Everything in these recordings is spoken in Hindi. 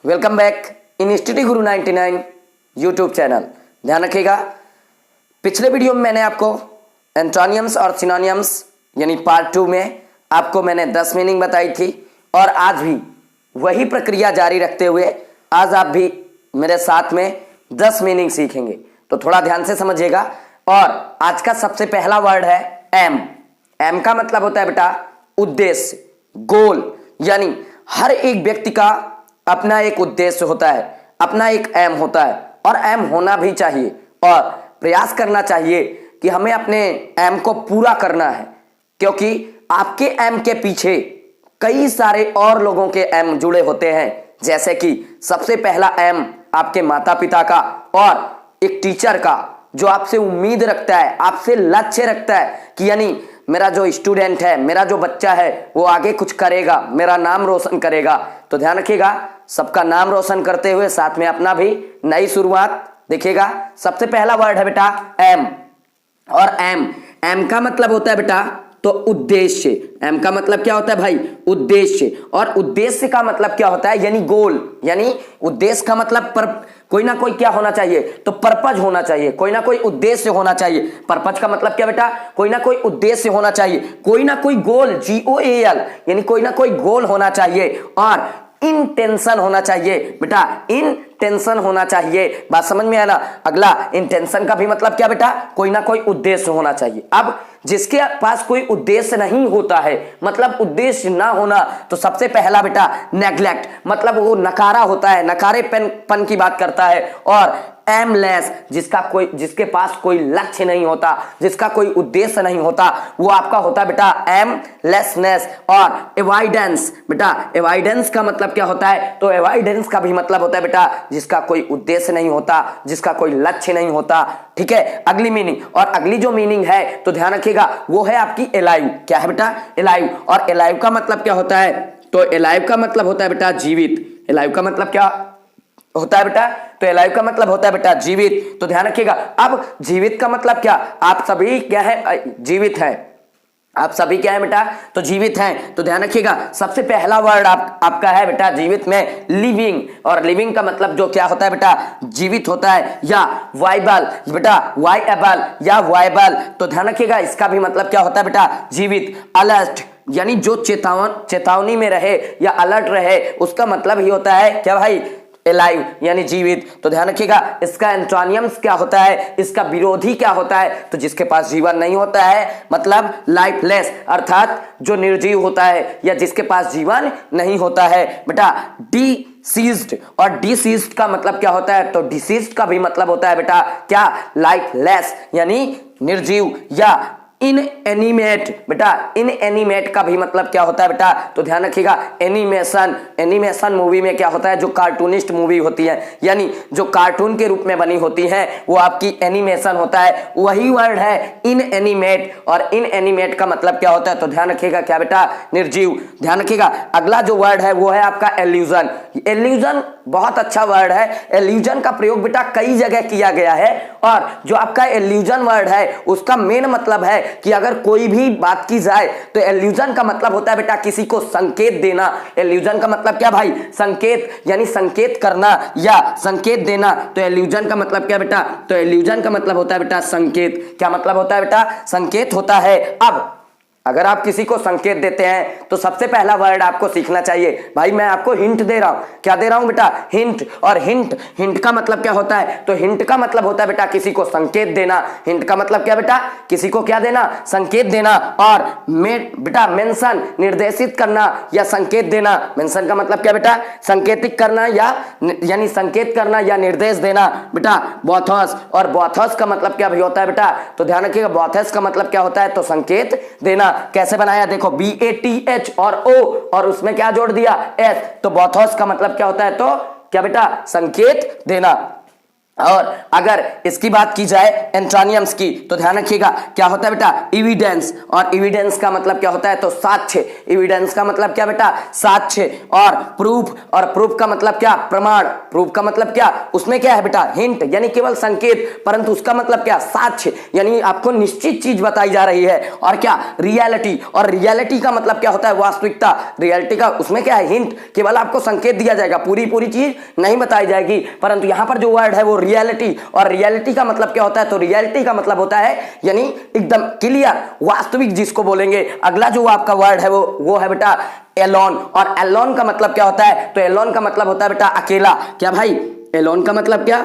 Welcome back in study Guru 99 YouTube channel. ध्यान रखिएगा, पिछले वीडियो में मैंने आपको एंटोनियम्स और सिनोनियम्स यानी पार्ट 2 में आपको मैंने 10 मीनिंग बताई थी और आज भी वही प्रक्रिया जारी रखते हुए आज आप भी मेरे साथ में 10 मीनिंग सीखेंगे। तो थोड़ा ध्यान से समझिएगा। और आज का सबसे पहला वर्ड है एम। एम का मतलब होता है बेटा उद्देश्य, गोल। यानी हर एक व्यक्ति का अपना एक उद्देश्य होता है, अपना एक एम होता है और एम होना भी चाहिए और प्रयास करना चाहिए कि हमें अपने एम को पूरा करना है, क्योंकि आपके एम के पीछे कई सारे और लोगों के एम जुड़े होते हैं। जैसे कि सबसे पहला एम आपके माता पिता का और एक टीचर का, जो आपसे उम्मीद रखता है, आपसे लक्ष्य रखता है कि यानी मेरा जो स्टूडेंट है, मेरा जो बच्चा है वो आगे कुछ करेगा, मेरा नाम रोशन करेगा। तो ध्यान रखिएगा, सबका नाम रोशन करते हुए साथ में अपना भी नई शुरुआत। देखिएगा, सबसे पहला वर्ड है बेटा एम। और एम का मतलब होता है बेटा तो उद्देश्य। एम का मतलब क्या होता है भाई? उद्देश्य। और उद्देश्य का मतलब क्या होता है? यानी गोल। यानी उद्देश्य का मतलब कोई ना कोई क्या होना चाहिए? तो पर्पज होना चाहिए, कोई ना कोई उद्देश्य होना चाहिए। पर्पज का मतलब क्या बेटा? कोई ना कोई उद्देश्य होना चाहिए, कोई ना कोई गोल, GOAL, यानी कोई ना कोई गोल होना चाहिए। और इंटेंशन होना चाहिए बेटा, इंटेंशन होना चाहिए। बात समझ में आया ना? अगला इंटेंशन का भी मतलब क्या बेटा? कोई ना कोई उद्देश्य होना चाहिए। अब जिसके पास कोई उद्देश्य नहीं होता है, मतलब उद्देश्य ना होना, तो सबसे पहला बेटा नेग्लेक्ट, मतलब वो नकारा होता है, नकारेपन की बात करता है। और एमलेस, जिसके पास कोई लक्ष्य नहीं होता, जिसका कोई उद्देश्य नहीं होता, वो आपका होता है बेटा एमलेसनेस। और एवॉइडेंस, बेटा एवॉइडेंस का मतलब क्या होता है? तो एवॉइडेंस का भी मतलब होता है बेटा जिसका कोई उद्देश्य नहीं होता, जिसका कोई लक्ष्य नहीं होता। ठीक है, अगली मीनिंग। और अगली जो मीनिंग है तो ध्यान रखिएगा, वो है आपकी एलाइव। क्या है बेटा? एलाइव। और एलाइव का मतलब क्या होता है? तो एलाइव का मतलब होता है बेटा जीवित। एलाइव का मतलब क्या होता है बेटा? तो एलाइव का मतलब होता है बेटा जीवित। तो ध्यान रखिएगा, अब जीवित का मतलब क्या? आप सभी क्या है? जीवित हैं। आप सभी क्या है बेटा? तो जीवित हैं। तो ध्यान रखिएगा, सबसे पहला वर्ड आपका है बेटा जीवित में लिविंग। और लिविंग का मतलब जो क्या होता है बेटा? जीवित होता है। या वाइबल, बेटा वाइएबल या वाइबल। तो ध्यान रखिएगा, इसका भी मतलब क्या होता है बेटा? जीवित। अलर्ट, यानी जो चेतावनी में रहे या अलर्ट रहे, उसका मतलब ही होता है क्या भाई? एलाइव, यानी जीवित। तो ध्यान रखिएगा, इसका एंटोनियम्स क्या होता है, इसका विरोधी क्या होता है? तो जिसके पास जीवन नहीं होता है, मतलब लाइफलेस, अर्थात जो निर्जीव होता है या जिसके पास जीवन नहीं होता है। बेटा डिसीज्ड, और डिसीज्ड का मतलब क्या होता है? तो डिसीज्ड का भी मतलब होता है बेटा क्या? लाइफलेस, यानी निर्जीव। या इनएनिमेट, बेटा इनएनिमेट का भी मतलब क्या होता है बेटा? तो ध्यान रखिएगा, एनिमेशन मूवी में क्या होता है? जो कार्टूनिस्ट मूवी होती है, यानी जो कार्टून के रूप में बनी होती है, वो आपकी एनिमेशन होता है। वही वर्ड है इनएनिमेट। और इनएनिमेट का मतलब क्या होता है? तो ध्यान रखिएगा क्या बेटा? निर्जीव। ध्यान रखिएगा, अगला जो वर्ड है वो है आपका एल्यूजन। एल्यूजन बहुत अच्छा वर्ड है। एल्यूजन का प्रयोग बेटा कई जगह किया गया है। और जो आपका एल्यूजन वर्ड है उसका मेन मतलब है कि अगर कोई भी बात की जाए तो एल्यूजन का मतलब होता है बेटा किसी को संकेत देना। एल्यूजन का मतलब क्या भाई? संकेत, यानी संकेत करना या संकेत देना। तो एल्यूजन का मतलब क्या बेटा? तो एल्यूजन का मतलब होता है बेटा संकेत। क्या मतलब होता है बेटा? संकेत होता है। अब अगर आप किसी को संकेत देते हैं तो सबसे पहला वर्ड आपको सीखना चाहिए। भाई मैं आपको हिंट दे रहा हूं। क्या दे रहा हूं बेटा? हिंट। और हिंट का मतलब क्या होता है? तो हिंट का मतलब होता है बेटा किसी को संकेत देना। हिंट का मतलब क्या बेटा? किसी को क्या देना? संकेत देना। और बेटा मेंशन, निर्देशित करना या संकेत देना। मेंशन का मतलब क्या बेटा? संकेतिक करना या यानी संकेत करना या निर्देश देना। बेटा बॉथस। और बॉथस का मतलब क्या भी होता है बेटा? तो ध्यान रखिएगा, बॉथस का मतलब क्या होता है? तो संकेत देना। कैसे बनाया? देखो BATH और O और उसमें क्या जोड़ दिया? S। तो बॉथोस का मतलब क्या होता है? तो क्या बेटा? संकेत देना। और अगर इसकी बात की जाए एंटोनियम्स की तो ध्यान रखिएगा क्या होता है बेटा एविडेंस, और एविडेंस का मतलब क्या होता है तो साक्ष्य, एविडेंस का मतलब क्या बेटा साक्ष्य, और प्रूफ का मतलब क्या प्रमाण, प्रूफ का मतलब क्या उसमें क्या है बेटा हिंट यानी केवल संकेत, परंतु उसका मतलब क्या साक्ष्य यानी आपको निश्चित चीज बताई जा रही है, और क्या रियलिटी, और रियलिटी का मतलब क्या होता है वास्तविकता, रियलिटी का उसमें क्या है हिंट, केवल आपको संकेत दिया जाएगा, पूरी चीज नहीं बताई जाएगी, परंतु यहां पर जो वर्ड है वो रियलिटी, और रियलिटी का मतलब क्या होता है तो रियलिटी का मतलब होता है यानी एकदम क्लियर वास्तविक जिसको बोलेंगे। अगला जो आपका वर्ड है वो है बेटा एलोन, और एलोन का मतलब क्या होता है तो एलोन का मतलब होता है बेटा अकेला। क्या भाई एलोन का मतलब क्या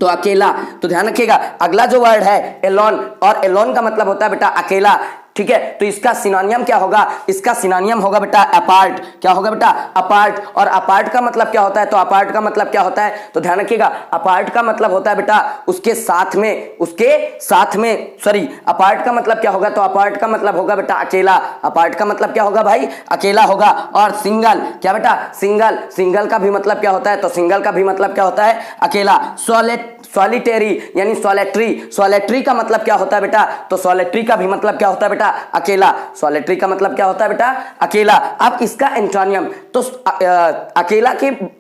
तो अकेला। तो ध्यान रखिएगा अगला जो वर्ड है एलोन, और एलोन का मतलब होता है बेटा अकेला, ठीक है। तो इसका सिनोनियम क्या होगा, इसका सिनोनियम होगा बेटा अपार्ट। क्या होगा बेटा अपार्ट, और अपार्ट का मतलब क्या होता है तो अपार्ट का मतलब क्या होता है तो ध्यान रखिएगा अपार्ट का मतलब होता है बेटा उसके साथ में सॉरी अपार्ट का मतलब क्या होगा तो अपार्ट का मतलब होगा बेटा अकेला, अपार्ट का मतलब क्या होगा भाई अकेला होगा। और सिंगल, क्या बेटा सिंगल का भी मतलब क्या होता है तो सिंगल का भी मतलब क्या होता है अकेला। सॉलिटेरी यानी सॉलिटरी का मतलब क्या होता है बेटा तो सॉलिटरी का भी मतलब क्या होता है बेटा अकेला, सॉलिटरी का मतलब क्या होता है बेटा अकेला। अब इसका एंटोनियम तो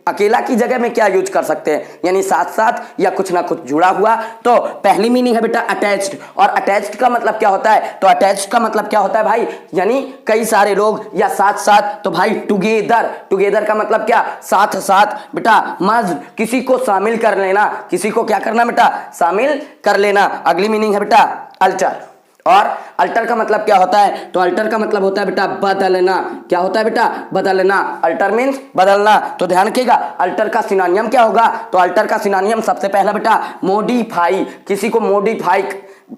अकेला की जगह में क्या यूज कर सकते हैं यानी साथ साथ या कुछ ना कुछ जुड़ा हुआ। तो पहली मीनिंग है बेटा अटैच्ड, और अटैच्ड का मतलब क्या होता है तो अटैच्ड का मतलब क्या होता है भाई यानी कई सारे लोग या साथ साथ। तो भाई टुगेदर का मतलब क्या साथ साथ बेटा मर्ज किसी को शामिल कर लेना, किसी को क्या करना बेटा शामिल कर लेना। अगली मीनिंग है बेटा अल्टर, और अल्टर का मतलब क्या होता है तो अल्टर का मतलब होता है बेटा बदलना। क्या होता है बेटा बदलना, अल्टर मीन्स बदलना। तो ध्यान रखिएगा अल्टर का सिनोनियम क्या होगा तो अल्टर का सिनोनियम सबसे पहला बेटा मॉडिफाई, किसी को मॉडिफाई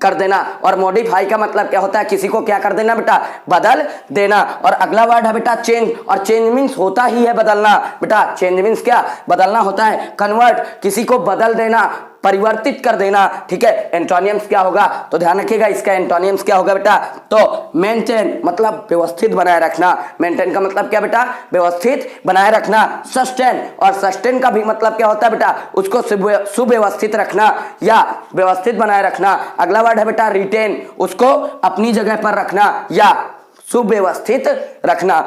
कर देना, और मॉडिफाई का मतलब क्या होता है किसी को क्या कर देना बेटा बदल देना। और अगला वर्ड है बेटा चेंज, और चेंज मीन्स होता ही है बदलना बेटा, चेंज मीन्स क्या बदलना होता है। कन्वर्ट किसी को बदल देना परिवर्तित कर देना, ठीक है। एंटोनियम्स क्या होगा तो ध्यान रखिएगा इसका एंटोनियम्स क्या होगा बेटा तो मेंटेन मतलब व्यवस्थित बनाए रखना, मेंटेन का मतलब क्या बेटा व्यवस्थित बनाए रखना। सस्टेन, और सस्टेन का भी मतलब क्या होता है बेटा उसको सुव्यवस्थित रखना या व्यवस्थित बनाए रखना। अगला वर्ड है बेटा रिटेन, उसको अपनी जगह पर रखना या सुव्यवस्थित रखना।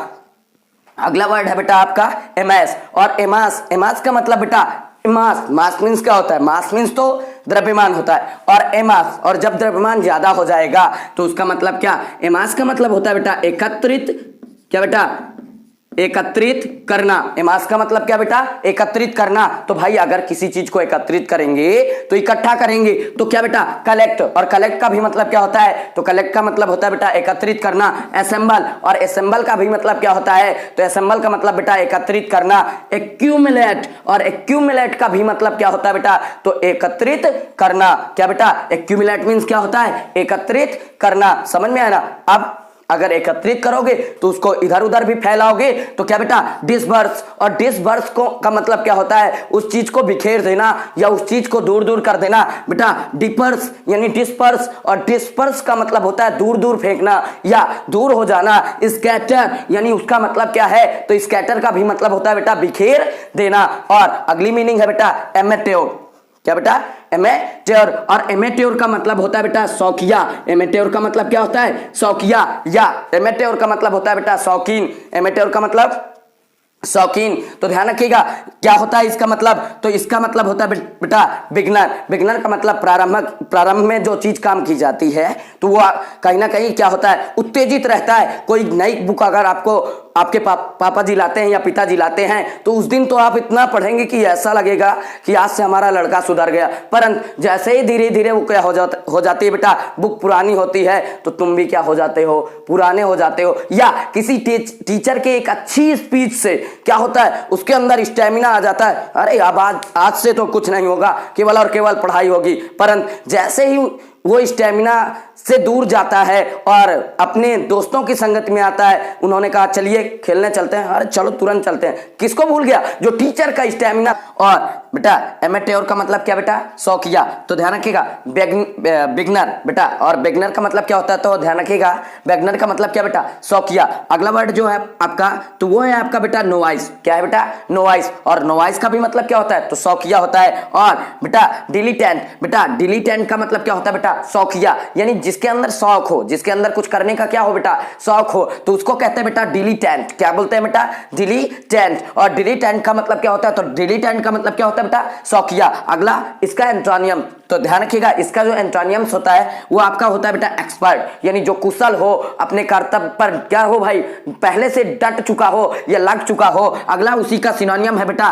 अगला वर्ड है बेटा आपका एमास, और एमास का मतलब बेटा मास मीन्स क्या होता है मास मीन्स तो द्रव्यमान होता है, और एमास, और जब द्रव्यमान ज्यादा हो जाएगा तो उसका मतलब क्या एमास का मतलब होता है बेटा एकत्रित, क्या बेटा एकत्रित करना। एमास का मतलब क्या बेटा एकत्रित करना। तो भाई अगर किसी चीज को एकत्रित करेंगे तो इकट्ठा करेंगे तो क्या बेटा कलेक्ट, और कलेक्ट का भी मतलब क्या होता है तो कलेक्ट का मतलब होता है बेटा एकत्रित करना। असेंबल, और असेंबल का भी मतलब क्या होता है तो असेंबल का मतलब बेटा एकत्रित करना। एक्यूमुलेट, और एक्यूमुलेट का भी मतलब क्या होता है बेटा तो एकत्रित करना। क्या बेटा एक्यूमुलेट मीन्स क्या होता है एकत्रित करना, समझ में आया ना। अब अगर एकत्रित करोगे तो उसको इधर उधर भी फैलाओगे तो क्या बेटा डिस्पर्स, और डिस्पर्स को का मतलब क्या होता है उस चीज को बिखेर देना या उस चीज को दूर दूर कर देना बेटा डिपर्स यानी डिस्पर्स, और डिस्पर्स का मतलब होता है दूर दूर फेंकना या दूर हो जाना। स्कैटर यानी उसका मतलब क्या है तो स्कैटर का भी मतलब होता है बेटा बिखेर देना। और अगली मीनिंग है बेटा एमेट्योर, क्या बेटा एमेट्योर, और एमेट्योर का मतलब होता है बेटा शौकिया। एमेट्योर का मतलब क्या होता है शौकिया, या एमेट्योर का मतलब होता है बेटा शौकीन, एमेट्योर का मतलब शौकीन। तो ध्यान रखिएगा क्या होता है इसका मतलब तो इसका मतलब होता है बेटा बिगनर। बिगनर का मतलब प्रारंभ में जो चीज काम की जाती है तो वो कहीं ना कहीं क्या होता है उत्तेजित रहता है। कोई नई बुक अगर आपको आपके पापा जी लाते हैं या पिताजी लाते हैं तो उस दिन तो आप इतना पढ़ेंगे कि ऐसा लगेगा कि आज से हमारा लड़का सुधर गया, परंतु जैसे ही धीरे धीरे वो क्या हो जाती है बेटा बुक पुरानी होती है तो तुम भी क्या हो जाते हो पुराने हो जाते हो। या किसी टीचर के एक अच्छी स्पीच से क्या होता है उसके अंदर स्टेमिना आ जाता है, अरे अब आज से तो कुछ नहीं होगा केवल और केवल पढ़ाई होगी, परंतु जैसे ही वो स्टेमिना से दूर जाता है और अपने दोस्तों की संगत में आता है। उन्होंने कहा चलिए खेलने चलते हैं। अरे चलो तुरंत चलते हैं। किसको भूल गया? जो टीचर का स्टेमिना। और बेटा एमेट्योर का मतलब क्या बेटा? शौकिया। तो ध्यान रखिएगा बिगनर बेटा, और बिगनर का मतलब क्या होता है? तो ध्यान रखिएगा बिगनर का मतलब क्या बेटा? शौकिया। अगला वर्ड जो है आपका, तो वो है आपका बेटा नोवाइस। क्या है बेटा? नोवाइस। और नोवाइस का भी मतलब क्या होता है? तो शौकिया होता है। और बेटा डिलीटेंट, बेटा डिलीटेंट का मतलब क्या होता है बेटा? शौकिया, यानी जिसके अंदर शौक हो, जिसके अंदर कुछ करने का क्या हो बेटा? शौक हो, तो उसको कहते हैं बेटा डिलीटेंट। क्या बोलते हैं बेटा? डिलीटेंट। और डिलीटेंट का मतलब क्या होता है? तो डिलीटेंट का मतलब क्या होता है बेटा? शौकिया। अगला इसका एंटोनियम, तो ध्यान रखिएगा इसका जो एंटोनियम्स होता है वो आपका होता है बेटा एक्सपर्ट, यानी जो कुशल हो, अपने कर्तव्य पर क्या हो भाई, पहले से डट चुका हो या लग चुका हो। अगला उसी का सिनोनियम है बेटा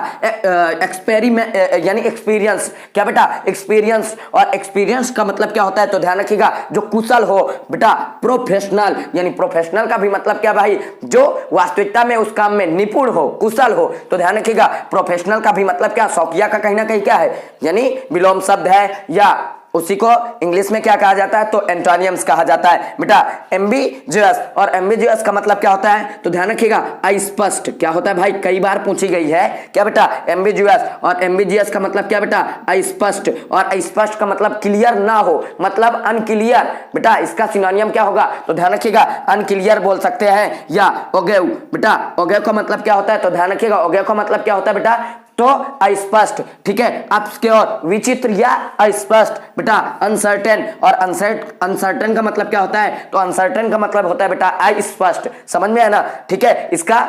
एक्सपेरिमेंट, यानी एक्सपीरियंस। क्या बेटा? एक्सपीरियंस। और एक्सपीरियंस का मतलब क्या होता है? तो ध्यान रखिएगा जो कुशल हो बेटा। प्रोफेशनल, यानी प्रोफेशनल का भी मतलब क्या भाई? जो वास्तविकता में उस काम में निपुण हो, कुशल हो। तो ध्यान रखिएगा प्रोफेशनल का भी मतलब क्या? शौकिया का कहीं ना कहीं क्या है, यानी विलोम शब्द है, या उसी को इंग्लिश में क्या कहा जाता है? तो एंटोनियम्स कहा जाता है बेटा। एम्बिजियस। और एम्बिजियस का मतलब क्या होता है? तो ध्यान रखिएगा अस्पष्ट। क्या होता है भाई? कई बार पूछी गई है। क्या बेटा? एम्बिजियस। और एम्बिजियस का मतलब क्या बेटा? अस्पष्ट। और अस्पष्ट का मतलब क्लियर ना हो, मतलब अनक्लियर। बेटा इसका सिनोनियम क्या होगा? तो ध्यान रखिएगा अनक्लियर बोल सकते हैं, या ओगेव। बेटा ओगेव का मतलब क्या होता है? तो ध्यान रखिएगा ओगेव का मतलब क्या होता है बेटा? तो अस्पष्ट। ठीक है, अब इसके और विचित्र या अस्पष्ट बेटा अनसर्टेन। और अनसर्टेन का मतलब क्या होता है? तो अनसर्टेन का मतलब होता है बेटा अस्पष्ट। समझ में है ना? ठीक है, इसका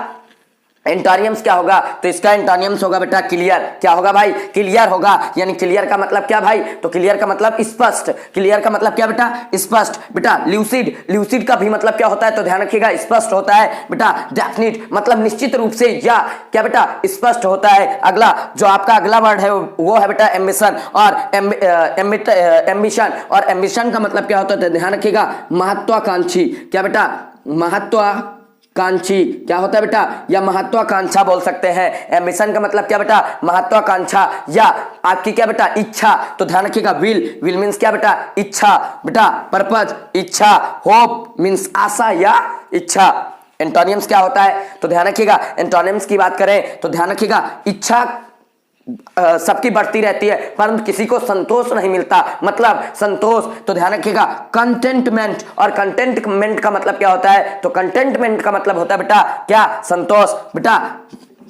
एंटोनियम्स क्या होगा? तो इसका एंटोनियम्स होगा बेटा क्लियर। क्या होगा भाई? क्लियर होगा। यानी क्लियर का मतलब क्या भाई? तो क्लियर का मतलब स्पष्ट। क्लियर का मतलब क्या बेटा? स्पष्ट। बेटा ल्यूसिड। ल्यूसिड का भी मतलब क्या होता है? तो ध्यान रखिएगा स्पष्ट होता है बेटा। डेफिनिट मतलब निश्चित रूप से, या क्या बेटा? स्पष्ट होता है। अगला जो आपका अगला वर्ड है वो है बेटा एम्बिशन। और एम्बिशन। और एम्बिशन का मतलब क्या होता है? तो ध्यान रखिएगा महत्वाकांक्षी। क्या बेटा? महत्वाकांक्षी। क्या होता है बेटा? या महत्वाकांक्षा बोल सकते हैं। एम्बिशन का मतलब क्या बेटा? महत्वाकांक्षा, या आपकी क्या बेटा? इच्छा। तो ध्यान रखिएगा विल। विल मीन्स क्या बेटा? इच्छा बेटा। पर्पज इच्छा। होप मीन्स आशा या इच्छा। एंटोनियम्स क्या होता है? तो ध्यान रखिएगा एंटोनियम्स की बात करें तो ध्यान रखिएगा इच्छा सबकी बढ़ती रहती है परंतु किसी को संतोष नहीं मिलता, मतलब संतोष। तो ध्यान रखिएगा कंटेंटमेंट। और कंटेंटमेंट का मतलब क्या होता है? तो कंटेंटमेंट का मतलब होता है बेटा क्या? संतोष बेटा।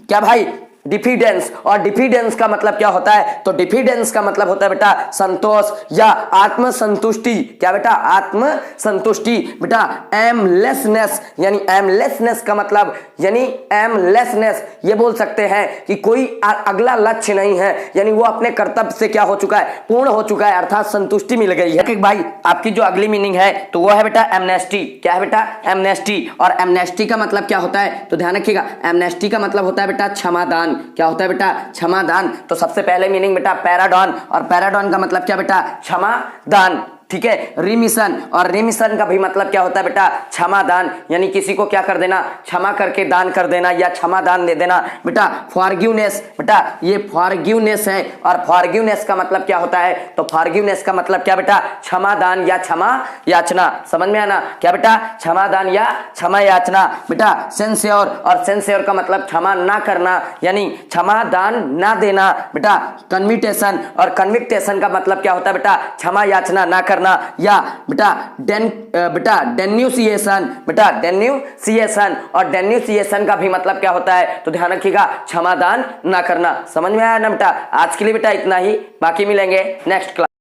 क्या भाई? डिफिडेंस। और डिफिडेंस का मतलब क्या होता है? तो डिफिडेंस का मतलब होता है बेटा संतोष या आत्मसंतुष्टि। क्या बेटा? आत्मसंतुष्टि बेटा। एमलेसनेस, यानी एमलेसनेस का मतलब, यानी एमलेसनेस ये बोल सकते हैं कि कोई अगला लक्ष्य नहीं है, यानी वो अपने कर्तव्य से क्या हो चुका है? पूर्ण हो चुका है, अर्थात संतुष्टि मिल गई है। भाई आपकी जो अगली मीनिंग है तो वो है बेटा एमनेस्टी। क्या है बेटा? एमनेस्टी। और एमनेस्टी का मतलब क्या होता है? तो ध्यान रखिएगा एमनेस्टी का मतलब होता है बेटा क्षमादान। क्या होता है बेटा? क्षमादान। तो सबसे पहले मीनिंग बेटा पैराडॉन। और पैराडॉन का मतलब क्या बेटा? क्षमादान। ठीक है, रिमिशन। और रिमिशन का भी मतलब क्या होता है बेटा? क्षमादान, यानी किसी को क्या कर देना? क्षमा करके दान कर देना या क्षमादान दे देना बेटा। फॉरगिवनेस बेटा, ये फॉरगिवनेस है। और फॉरगिवनेस का मतलब क्या होता है? तो फॉरगिवनेस का मतलब क्या बेटा? क्षमादान या क्षमा याचना। समझ में आना? क्या बेटा? क्षमादान या क्षमा याचना बेटा। सेंस्योर। और सेंस्योर का मतलब क्षमा ना करना, यानी क्षमादान ना देना बेटा। कन्विटेशन। और कन्विक्टेशन का मतलब क्या होता है बेटा? क्षमा याचना ना करना, या बेटा डेन्यूसिएशन। बेटा डेन्यूसिएशन। और डेन्यूसिएशन का भी मतलब क्या होता है? तो ध्यान रखिएगा क्षमादान ना करना। समझ में आया ना बेटा? आज के लिए बेटा इतना ही, बाकी मिलेंगे नेक्स्ट क्लास।